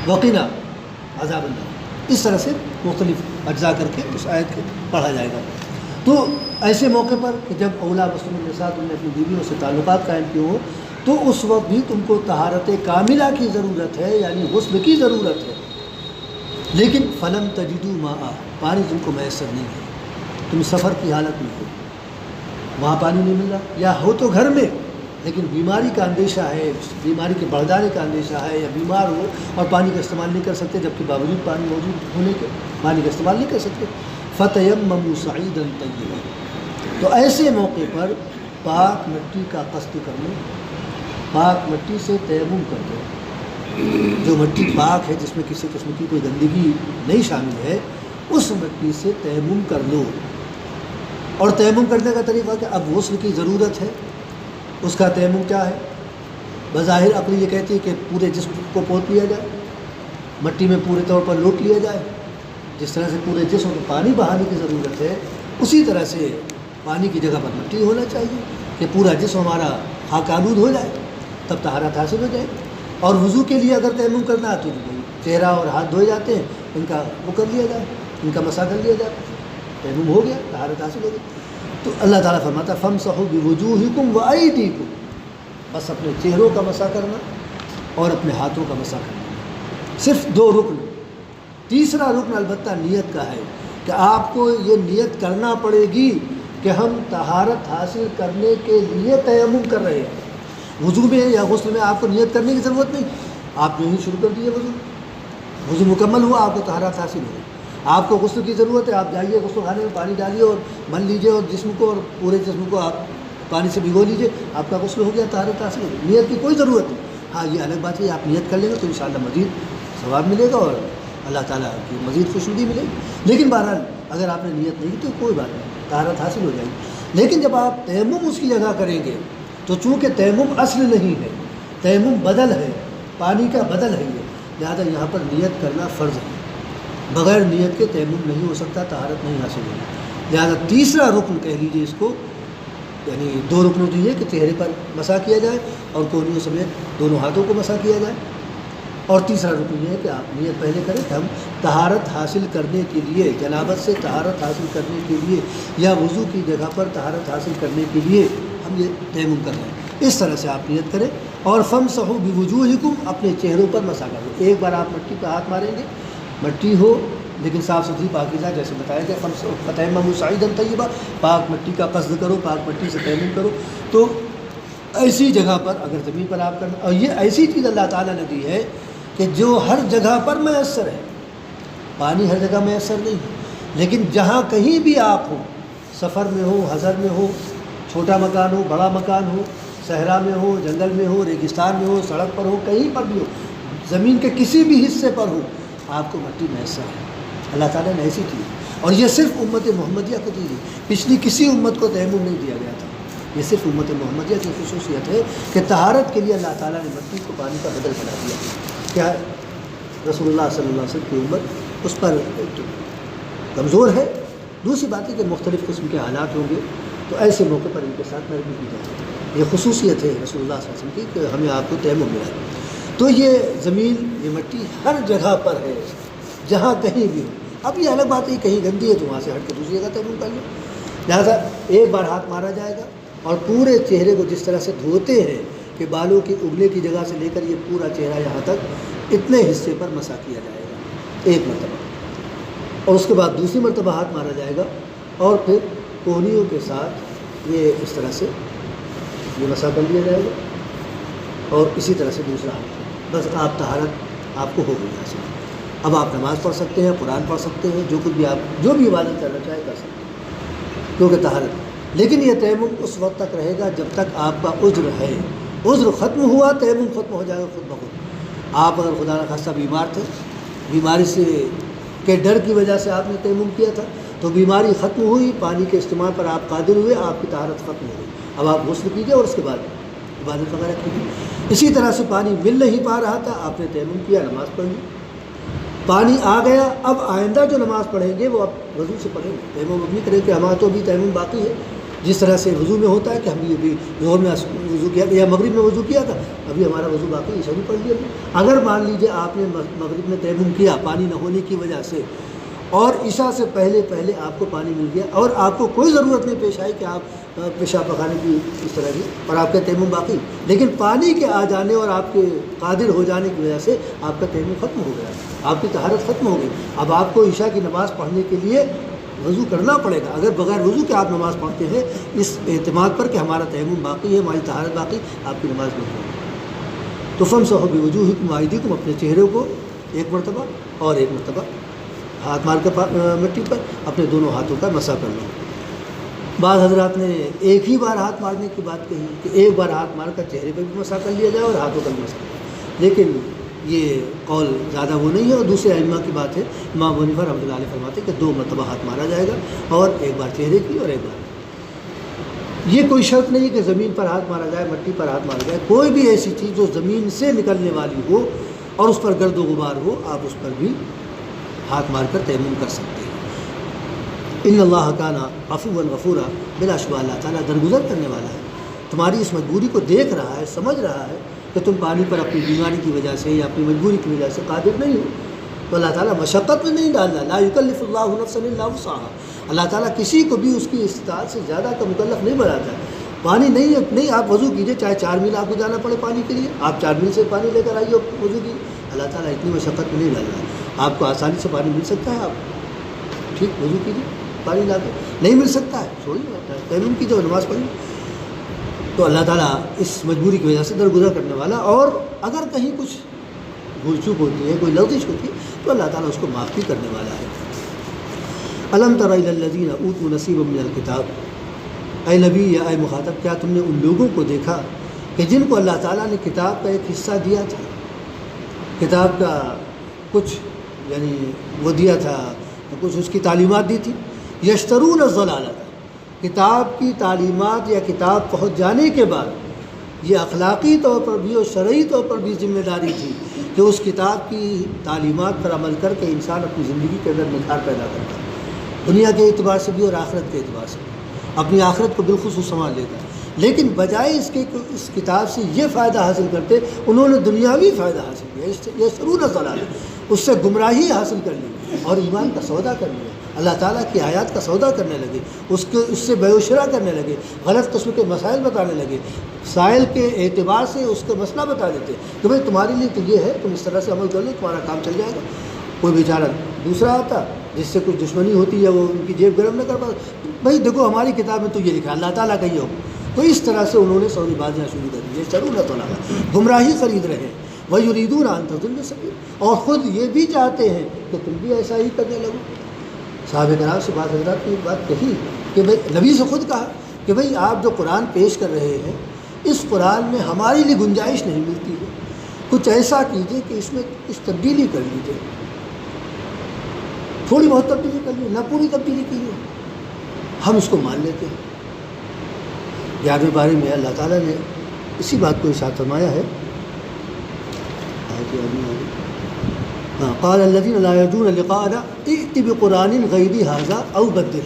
وقنا عذاب النار، اس طرح سے مختلف اجزاء کر کے اس آیت کو پڑھا جائے گا۔ تو ایسے موقع پر کہ جب اولا مسلم کے ساتھ تم نے اپنی بیویوں سے تعلقات قائم کیے ہوں، تو اس وقت بھی تم کو طہارت کاملہ کی ضرورت ہے، یعنی غسل کی ضرورت ہے، لیکن فلم تجدوا ماء، پانی تم کو میسر نہیں ہے، تم سفر کی حالت میں ہو، وہاں پانی نہیں مل رہا، یا ہو تو گھر میں لیکن بیماری کا اندیشہ ہے، بیماری کے بڑھ جانے کا اندیشہ ہے، یا بیمار ہو اور پانی کا استعمال نہیں کر سکتے، جبکہ باوجود پانی موجود ہونے کے پانی کا استعمال نہیں کر سکتے، فَتَيَمَّمُوا صَعِيدًا طَيِّبًا، تو ایسے موقع پر پاک مٹی کا قصد کر لو، پاک مٹی سے تیمم کر دو، جو مٹی پاک ہے جس میں کسی قسم کی کوئی گندگی نہیں شامل ہے، اس مٹی سے تیمم کر لو۔ اور تیمم کرنے کا طریقہ کہ اب غسل کی ضرورت ہے، اس کا تیمم کیا ہے؟ بظاہر عقل یہ کہتی ہے کہ پورے جسم کو پوت لیا جائے، مٹی میں پورے طور پر لوٹ لیا جائے، جس طرح سے پورے جسم کو پانی بہانے کی ضرورت ہے، اسی طرح سے پانی کی جگہ پر مٹی ہونا چاہیے کہ پورا جسم ہمارا خاک آلود ہو جائے، تب طہارت حاصل ہو جائے۔ اور وضو کے لیے اگر تیمم کرنا ہے تو چہرہ اور ہاتھ دھوئے جاتے ہیں، ان کا وہ کر لیا جائے، ان کا مسح کر لیا جائے، تیمم ہو گیا، طہارت حاصل ہو گئی۔ تو اللہ تعالیٰ فرماتا ہے فَامْسَحُوا بِوُجُوهِكُمْ وَأَيْدِيكُمْ، بس اپنے چہروں کا مسح کرنا اور اپنے ہاتھوں کا مسح کرنا، صرف 2 رکن۔ تیسرا رکن البتہ نیت کا ہے کہ آپ کو یہ نیت کرنا پڑے گی کہ ہم طہارت حاصل کرنے کے لیے تیمم کر رہے ہیں۔ وضو میں یا غسل میں آپ کو نیت کرنے کی ضرورت نہیں، آپ نے ہی شروع کر دیے وضو مکمل ہوا، آپ کو طہارت حاصل ہو گئی۔ آپ کو غسل کی ضرورت ہے، آپ جائیے غسل خانے میں پانی ڈالیے اور مل لیجیے، اور جسم کو اور پورے جسم کو آپ پانی سے بھگو لیجیے، آپ کا غسل ہو گیا، طہارت حاصل ہو گئی، نیت کی کوئی ضرورت نہیں۔ ہاں یہ الگ بات ہے، آپ نیت کر لیں گے تو انشاءاللہ مزید ثواب ملے گا اور اللہ تعالیٰ کی مزید خوشنودی ملے گی، لیکن بہرحال اگر آپ نے نیت نہیں کی تو کوئی بات نہیں، طہارت حاصل ہو جائے گی۔ لیکن جب آپ تیمم اس کی جگہ کریں گے تو چونکہ تیمم اصل نہیں ہے، تیمم بدل ہے، پانی کا بدل ہے یہ، لہذا یہاں پر نیت کرنا فرض ہے، بغیر نیت کے تیمم نہیں ہو سکتا، طہارت نہیں حاصل ہوگی۔ لہذا تیسرا رکن کہہ لیجیے اس کو، یعنی 2 رکنوں تو یہ کہ چہرے پر مسح کیا جائے اور کونیوں سمیت دونوں ہاتھوں کو مسح کیا جائے، اور تیسرا رکن یہ ہے کہ آپ نیت پہلے کریں کہ ہم طہارت حاصل کرنے کے لیے، جنابت سے طہارت حاصل کرنے کے لیے یا وضو کی جگہ پر طہارت حاصل کرنے کے لیے ہم یہ تیمم کر رہے ہیں، اس طرح سے آپ نیت کریں۔ اور فَامْسَحُوا بِوُجُوهِكُمْ، اپنے چہروں پر مسح کر لیں، ایک بار آپ مٹی پہ ہاتھ ماریں گے، مٹی ہو لیکن صاف ستھری پاکیزہ، جیسے بتایا گیا فَتَيَمَّمُوا صَعِيدًا طَيِّبًا، پاک مٹی کا قصد کرو، پاک مٹی سے تیمم کرو۔ تو ایسی جگہ پر اگر زمین پر آپ کرنا، اور یہ ایسی چیز اللہ تعالیٰ نے دی ہے کہ جو ہر جگہ پر میسر ہے، پانی ہر جگہ میسر نہیں ہے، لیکن جہاں کہیں بھی آپ ہو، سفر میں ہو، حضر میں ہو، چھوٹا مکان ہو، بڑا مکان ہو، صحرا میں ہو، جنگل میں ہو، ریگستان میں ہو، سڑک پر ہو، کہیں پر بھی ہو، زمین کے کسی بھی حصے پر ہو، آپ کو مٹی میسر ہے، اللہ تعالیٰ نے ایسی کی۔ اور یہ صرف امت محمدیہ کو دی گئی، پچھلی کسی امت کو تیمم نہیں دیا گیا تھا، یہ صرف امت محمدیہ کی خصوصیت ہے کہ طہارت کے لیے اللہ تعالیٰ نے مٹی کو پانی کا بدل بنا دیا۔ کیا ہے؟ رسول اللہ صلی اللہ علیہ وسلم کی امت اس پر کمزور ہے۔ دوسری بات ہے کہ مختلف قسم کے حالات ہوں گے تو ایسے موقع پر ان کے ساتھ نرمی کی جائے، یہ خصوصیت ہے رسول اللہ صلی اللہ علیہ وسلم کی کہ ہمیں آپ کو تیمم ملا۔ تو یہ زمین، یہ مٹی ہر جگہ پر ہے، جہاں کہیں بھی ہو۔ اب یہ الگ بات ہے کہیں گندی ہے تو وہاں سے ہٹ کے دوسری جگہ تیمم کر لو، لہٰذا ایک بار ہاتھ مارا جائے گا اور پورے چہرے کو جس طرح سے دھوتے ہیں کہ بالوں کی اگلے کی جگہ سے لے کر یہ پورا چہرہ یہاں تک اتنے حصے پر مسح کیا جائے گا ایک مرتبہ، اور اس کے بعد دوسری مرتبہ ہاتھ مارا جائے گا اور پھر کوہنیوں کے ساتھ یہ اس طرح سے یہ مسح کر لیا جائے گا اور اسی طرح سے دوسرا ہاتھ، بس آپ طہارت آپ کو ہو گئی حاصل۔ اب آپ نماز پڑھ سکتے ہیں، قرآن پڑھ سکتے ہیں، جو کچھ بھی آپ جو بھی عبادت کرنا چاہے کر سکتے ہیں کیونکہ طہارت۔ لیکن یہ تیمم اس وقت تک رہے گا جب تک آپ کا عذر ہے، عذر ختم ہوا تیمم ختم ہو جائے گا خود بخود۔ آپ اگر خدا نخواستہ بیمار تھے، بیماری سے کے ڈر کی وجہ سے آپ نے تیمم کیا تھا تو بیماری ختم ہوئی، پانی کے استعمال پر آپ قادر ہوئے، آپ کی طہارت ختم ہو گئی، اب آپ غسل کیجیے اور اس کے بعد عبادت وغیرہ کیجیے۔ اسی طرح سے پانی مل نہیں پا رہا تھا، آپ نے تیمم کیا، نماز پڑھی، پانی آ گیا، اب آئندہ جو نماز پڑھیں گے وہ آپ وضو سے پڑھیں گے، تیمم اب نہیں کریں کہ ہمارا تو ابھی تیمم باقی ہے، جس طرح سے وضو میں ہوتا ہے کہ ہم ابھی ظہر میں وضو کیا یا مغرب میں وضو کیا تھا، ابھی ہمارا وضو باقی ہے، بھی پڑھ لیا۔ اگر مان لیجیے آپ نے مغرب میں تیمم کیا پانی نہ ہونے کی وجہ سے اور عشاء سے پہلے آپ کو پانی مل گیا اور آپ کو کوئی ضرورت نہیں پیش آئی کہ آپ پیشاب پکانے کی اس طرح کی، اور آپ کا تیمم باقی، لیکن پانی کے آ جانے اور آپ کے قادر ہو جانے کی وجہ سے آپ کا تیمم ختم ہو گیا، آپ کی طہارت ختم ہو گئی، اب آپ کو عشاء کی نماز پڑھنے کے لیے وضو کرنا پڑے گا۔ اگر بغیر وضو کے آپ نماز پڑھتے ہیں اس اعتماد پر کہ ہمارا تیمم باقی ہے، ہماری طہارت باقی، آپ کی نماز نہیں ہوگی۔ تو فامسحوا بوجوہکم وایدیکم، اپنے چہرے کو ایک مرتبہ اور ایک مرتبہ ہاتھ مار کر مٹی پر اپنے دونوں ہاتھوں کا مسح کر لو۔ بعض حضرات نے ایک ہی بار ہاتھ مارنے کی بات کہی کہ ایک بار ہاتھ مار کر چہرے پہ بھی مسح کر لیا جائے اور ہاتھوں کا بھی مسح کر لیا، لیکن یہ قول زیادہ وہ نہیں ہے، اور دوسرے ائمہ کی بات ہے، امام ابو حنیفہ رحمۃ اللہ علیہ فرماتے ہیں کہ 2 مرتبہ ہاتھ مارا جائے گا اور ایک بار چہرے کی اور ایک بار۔ یہ کوئی شرط نہیں کہ زمین پر ہاتھ مارا جائے، مٹی پر ہاتھ مارا جائے، کوئی بھی ایسی چیز جو زمین سے نکلنے والی ہو اور اس پر گرد و غبار ہو، آپ اس پر بھی ہاتھ مار کر تیمم کر سکتے ہیں۔ ان اللہ کان عفوا غفورا، بلا شبہ اللہ تعالیٰ درگزر کرنے والا ہے، تمہاری اس مجبوری کو دیکھ رہا ہے، سمجھ رہا ہے کہ تم پانی پر اپنی بیماری کی وجہ سے یا اپنی مجبوری کی وجہ سے قادر نہیں ہو، تو اللہ تعالیٰ مشقت میں نہیں ڈالنا، لا یکلف اللہ نفسا الا وسعها، اللہ تعالیٰ کسی کو بھی اس کی استطاعت سے زیادہ کا مکلف نہیں بناتا ہے۔ پانی نہیں آپ وضو کیجئے، چاہے 4 میل آپ کو جانا پڑے پانی کے لیے، آپ 4 میل سے پانی لے کر آئیے وضو کیجیے، اللہ تعالیٰ اتنی مشقت میں نہیں ڈال رہا ہے۔ آپ کو آسانی سے پانی مل سکتا ہے، آپ ٹھیک وضو کیجیے پانی لا کے، نہیں مل سکتا ہے چھوڑیے، تیمم کیجیے اور نماز پڑھیے۔ تو اللہ تعالیٰ اس مجبوری کی وجہ سے درگزر کرنے والا، اور اگر کہیں کچھ بھول چوک ہوتی ہے، کوئی لغزش ہوتی ہے تو اللہ تعالیٰ اس کو معاف بھی کرنے والا ہے۔ الم تر الی الذین اوتوا نصیبا من الکتاب، اے نبی یا اے مخاطب، کیا تم نے ان لوگوں کو دیکھا کہ جن کو اللہ تعالیٰ نے کتاب کا ایک حصہ دیا تھا، کتاب کا کچھ یعنی وہ دیا تھا، کچھ اس کی تعلیمات دی تھی، یشترون الضلالۃ، کتاب کی تعلیمات یا کتاب پہنچ جانے کے بعد یہ اخلاقی طور پر بھی اور شرعی طور پر بھی ذمہ داری تھی کہ اس کتاب کی تعلیمات پر عمل کر کے انسان اپنی زندگی کے اندر نکھار پیدا کرتا ہے، دنیا کے اعتبار سے بھی اور آخرت کے اعتبار سے بھی، اپنی آخرت کو بالخصوص سنبھال لیتا ہے۔ لیکن بجائے اس کے اس کتاب سے یہ فائدہ حاصل کرتے، انہوں نے دنیاوی فائدہ حاصل کیا، یشترون الضلالۃ، اس سے گمراہی حاصل کر لی اور ایمان کا سودا کر لیا، اللہ تعالیٰ کی آیات کا سودا کرنے لگے، اس سے بیع و شرا کرنے لگے، غلط قسم کے مسائل بتانے لگے، سائل کے اعتبار سے اس کا مسئلہ بتا دیتے کہ بھائی تمہارے لیے تو یہ ہے، تم اس طرح سے عمل کر لو، تمہارا کام چل جائے گا۔ کوئی بیچارہ دوسرا آتا جس سے کچھ دشمنی ہوتی ہے، وہ ان کی جیب گرم نہ کر پاتا، بھائی دیکھو ہماری کتاب میں تو یہ لکھا اللہ تعالیٰ کا یہ ہو، تو اس طرح سے انہوں نے سوری بازیاں شروع کر دی، یشترون الضلالۃ، گمراہی خرید رہے ہیں، وَيُرِيدُونَ أَن تَضِلُّوا السَّبِيلَ، اور خود یہ بھی چاہتے ہیں کہ تم بھی ایسا ہی کرنے لگو۔ صحابہ کرام سے بعض حضرات کی بات کہی کہ بھائی نبی سے خود کہا کہ بھائی آپ جو قرآن پیش کر رہے ہیں اس قرآن میں ہماری لیے گنجائش نہیں ملتی ہے، کچھ ایسا کیجیے کہ اس میں کچھ تبدیلی کر لیجیے، تھوڑی بہت تبدیلی کر لیجیے، نہ پوری تبدیلی کیجیے، ہم اس کو مان لیتے ہیں۔ 11ویں بارے میں اللہ تعالیٰ نے اسی بات کو ارشاد فرمایا ہے، قال الذين لا يرجون لقاءنا ائت بقرآن غیر هذا او بدل،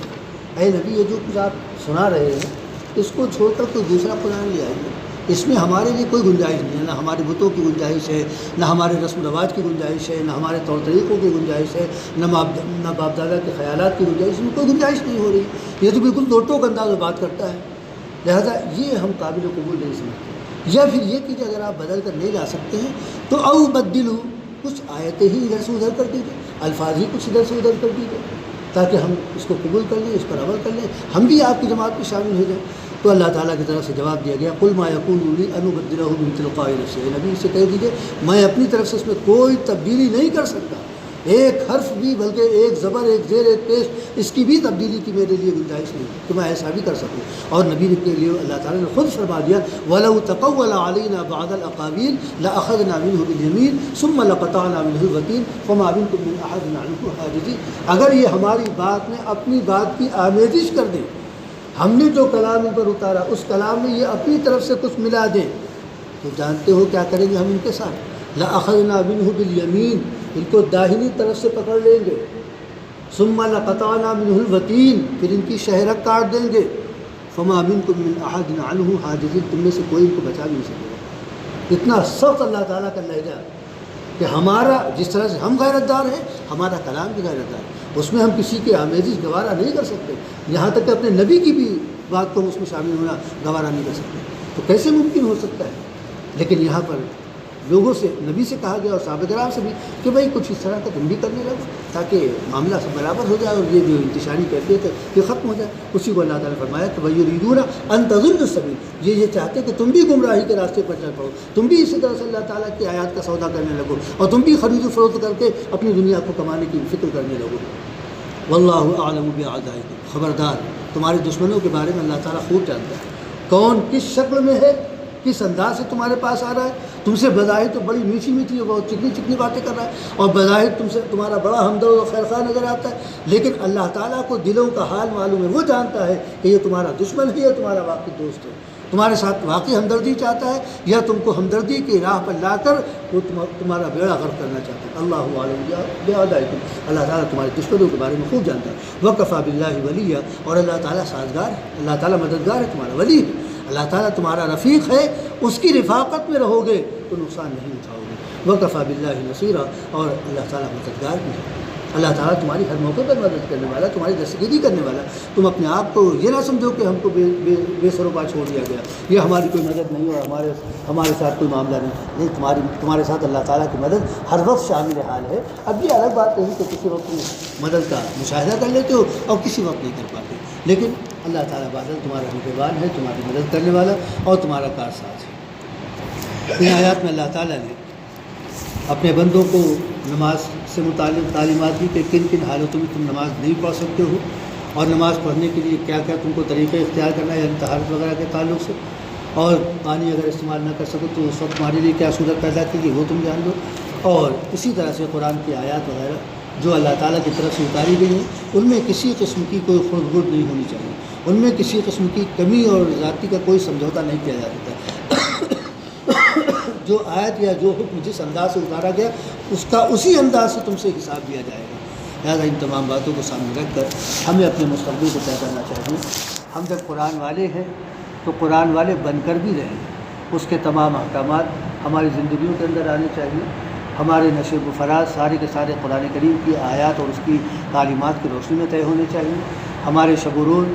اے نبی یہ جو کچھ آپ سنا رہے ہیں اس کو چھوڑ کر کوئی دوسرا قرآن لے آئیے، اس میں ہمارے لیے کوئی گنجائش نہیں ہے، نہ ہمارے بتوں کی گنجائش ہے، نہ ہمارے رسم و رواج کی گنجائش ہے، نہ ہمارے طور طریقوں کی گنجائش ہے، نہ باپ دادا کے خیالات کی گنجائش، میں کوئی گنجائش نہیں ہو رہی۔ یہ تو بالکل دو ٹوک انداز میں بات کرتا ہے، لہذا یہ ہم قابل قبول نہیں سمجھتے۔ یا پھر یہ کہ اگر آپ بدل کر نہیں لا سکتے ہیں تو او بدلو، کچھ آیتیں ہی ادھر سے ادھر کر دیجیے، الفاظ ہی کچھ ادھر سے ادھر کر دیجیے، تاکہ ہم اس کو قبول کر لیں، اس پر عمل کر لیں، ہم بھی آپ کی جماعت میں شامل ہو جائیں۔ تو اللہ تعالیٰ کی طرف سے جواب دیا گیا، قل ما یکون لی ان ابدلہ من تلقاء نفسی، نبی سے کہہ دیجیے میں اپنی طرف سے اس میں کوئی تبدیلی نہیں کر سکتا، ایک حرف بھی، بلکہ ایک زبر، ایک زیر، ایک پیش، اس کی بھی تبدیلی کی میرے لیے گنجائش نہیں کہ میں ایسا بھی کر سکوں۔ اور نبی کے لیے اللہ تعالیٰ نے خود فرما دیا، وَلَوْ تَقَوَّلَ عَلَيْنَا بَعْضَ الْأَقَاوِيلِ لَأَخَذْنَا مِنْهُ بِالْيَمِينِ ثُمَّ لَقَطَعْنَا مِنْهُ الْوَتِينَ فَمَا مِنْكُم مِّنْ أَحَدٍ عَنْهُ حَاجِزِينَ۔ اگر یہ ہماری بات میں اپنی بات کی آمیزش کر دیں، ہم نے جو کلام ان پر اتارا اس کلام میں یہ اپنی طرف سے کچھ ملا دیں، تو جانتے ہو کیا کریں گے ہم ان کے ساتھ، لَأَخَذْنَا مِنْهُ بِالْيَمِينِ، ان کو داہنی طرف سے پکڑ لیں گے، ثُمَّ لَقَطَعْنَا مِنْهُ الْوَتِينَ، پھر ان کی شہرک کاٹ دیں گے، فَمَا مِنْكُم مِّنْ أَحَدٍ عَنْهُ حَاجِزِينَ، تم میں سے کوئی ان کو بچا نہیں سکے گا۔ اتنا سخت اللہ تعالیٰ کا لہجہ کہ ہمارا جس طرح سے ہم غیرت دار ہیں، ہمارا کلام بھی غیرت دار ہے، اس میں ہم کسی کی آمیزش گوارا نہیں کر سکتے، یہاں تک کہ اپنے نبی کی بھی بات کو اس میں شامل ہونا گوارا نہیں کر سکتے، تو کیسے ممکن ہو سکتا ہے؟ لیکن یہاں پر لوگوں سے، نبی سے کہا گیا اور صحابہ کرام سے بھی کہ بھائی کچھ اس طرح کا تم بھی کرنے لگو تاکہ معاملہ سب برابر ہو جائے اور یہ جو انتشاری کیفیت ہے یہ ختم ہو جائے۔ اسی کو اللہ تعالیٰ نے فرمایا کہ وَيُرِيدُونَ أَن تَضِلُّوا السَّبِيلَ، یہ چاہتے کہ تم بھی گمراہی کے راستے پر چل پڑو، تم بھی اسی طرح سے اللہ تعالیٰ کی آیات کا سودا کرنے لگو اور تم بھی خرید و فروخت کر کے اپنی دنیا کو کمانے کی فکر کرنے لگو۔ وَاللَّهُ أَعْلَمُ بِأَعْدَائِكُمْ، خبردار تمہارے دشمنوں کے بارے میں اللہ تعالیٰ خوب جانتا ہے، کون کس شکل میں ہے، کس انداز سے تمہارے پاس آ رہا ہے۔ تم سے بظاہر تو بڑی میٹھی میٹھی اور بہت چکنی چکنی باتیں کر رہا ہے اور بظاہر تم سے تمہارا بڑا ہمدرد و خیرخواہ نظر آتا ہے، لیکن اللہ تعالیٰ کو دلوں کا حال معلوم ہے، وہ جانتا ہے کہ یہ تمہارا دشمن ہے یا تمہارا واقعی دوست ہے، تمہارے ساتھ واقعی ہمدردی چاہتا ہے یا تم کو ہمدردی کی راہ پر لا کر وہ تمہارا بیڑا غرق کرنا چاہتا ہے۔ اللہ عالم بِأَعْدَائِكُمْ، اللہ تعالیٰ تمہارے دشمنوں کے بارے میں خوب جانتا ہے۔ وَكَفَىٰ بِاللَّهِ وَلِيًّا، اور اللہ تعالیٰ سازگار ہے، اللہ تعالیٰ مددگار ہے، تمہارا ولی ہے، اللہ تعالیٰ تمہارا رفیق ہے، اس کی رفاقت میں رہو گے تو نقصان نہیں اٹھاؤ گے۔ وَكَفَىٰ بِاللَّهِ نَصِيرًا، اور اللہ تعالیٰ مددگار بھی ہے، اللہ تعالیٰ تمہاری ہر موقع پر مدد کرنے والا، تمہاری دستگیری کرنے والا۔ تم اپنے آپ کو یہ نہ سمجھو کہ ہم کو بے سر و پا چھوڑ دیا گیا، یہ ہماری کوئی مدد نہیں اور ہمارے ساتھ کوئی معاملہ نہیں، تمہارے ساتھ اللہ تعالیٰ کی مدد ہر وقت شامل حال ہے۔ اب یہ الگ بات نہیں کہ کسی وقت مدد کا مشاہدہ کر لیتے ہو اور کسی وقت نہیں کر پاتے، لیکن اللہ تعالیٰ بادل تمہارا نگہبان ہے، تمہاری مدد کرنے والا اور تمہارا کارساز ہے۔ ان آیات میں اللہ تعالیٰ نے اپنے بندوں کو نماز سے متعلق تعلیمات دی کہ کن کن حالتوں میں تم نماز نہیں پڑھ سکتے ہو اور نماز پڑھنے کے لیے کیا کیا تم کو طریقے اختیار کرنا ہے، یعنی طہارت وغیرہ کے تعلق سے، اور پانی اگر استعمال نہ کر سکو تو اس وقت تمہارے لیے کیا صورت پیدا کی گئی وہ تم جان لو۔ اور اسی طرح سے قرآن کی آیات وغیرہ جو اللہ تعالیٰ کی طرف سے اتاری گئی ہیں ان میں کسی قسم کی کوئی خرد برد نہیں ہونی چاہیے، ان میں کسی قسم کی کمی اور ذاتی کا کوئی سمجھوتا نہیں کیا جا سکتا۔ جو آیت یا جو حکم جس انداز سے اتارا گیا اس کا اسی انداز سے تم سے حساب لیا جائے گا۔ لہٰذا ان تمام باتوں کو سامنے رکھ کر ہمیں اپنے مستقبل کو طے کرنا چاہیے۔ ہم جب قرآن والے ہیں تو قرآن والے بن کر بھی رہیں، اس کے تمام احکامات ہماری زندگیوں کے اندر آنے چاہیے، ہمارے نشیب و فراز سارے کے سارے قرآن کریم کی آیات اور اس کی تعلیمات کی روشنی میں طے ہونے چاہیے، ہمارے شب و روز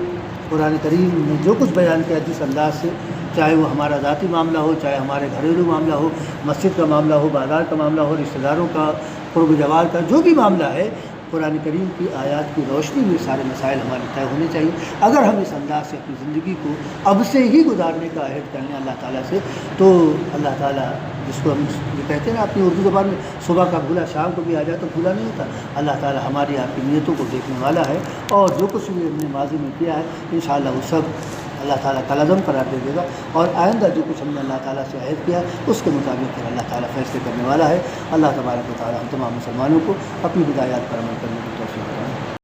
قرآن کریم نے جو کچھ بیان کیا جس انداز سے، چاہے وہ ہمارا ذاتی معاملہ ہو، چاہے ہمارے گھریلو معاملہ ہو، مسجد کا معاملہ ہو، بازار کا معاملہ ہو، رشتہ داروں کا، قرب جوار کا، جو بھی معاملہ ہے، قرآن کریم کی آیات کی روشنی میں سارے مسائل ہمارے طے ہونے چاہیے۔ اگر ہم اس انداز سے اپنی زندگی کو اب سے ہی گزارنے کا عہد کر لیں اللہ تعالیٰ سے، تو اللہ تعالیٰ جس کو ہم یہ کہتے ہیں نا اپنی اردو زبان میں، صبح کا بھولا شام کو بھی آ جائے تو بھولا نہیں ہوتا، اللہ تعالیٰ ہماری آپ کی نیتوں کو دیکھنے والا ہے، اور جو کچھ بھی ہم نے ماضی میں کیا ہے انشاءاللہ وہ سب اللہ تعالیٰ کالعدم قرار دے دے گا، اور آئندہ جو کچھ ہم نے اللہ تعالیٰ سے عہد کیا اس کے مطابق پھر اللہ تعالیٰ فیصلے کرنے والا ہے۔ اللہ تبارک و تعالیٰ ہم تمام مسلمانوں کو اپنی ہدایات پر عمل کرنے کی توفیق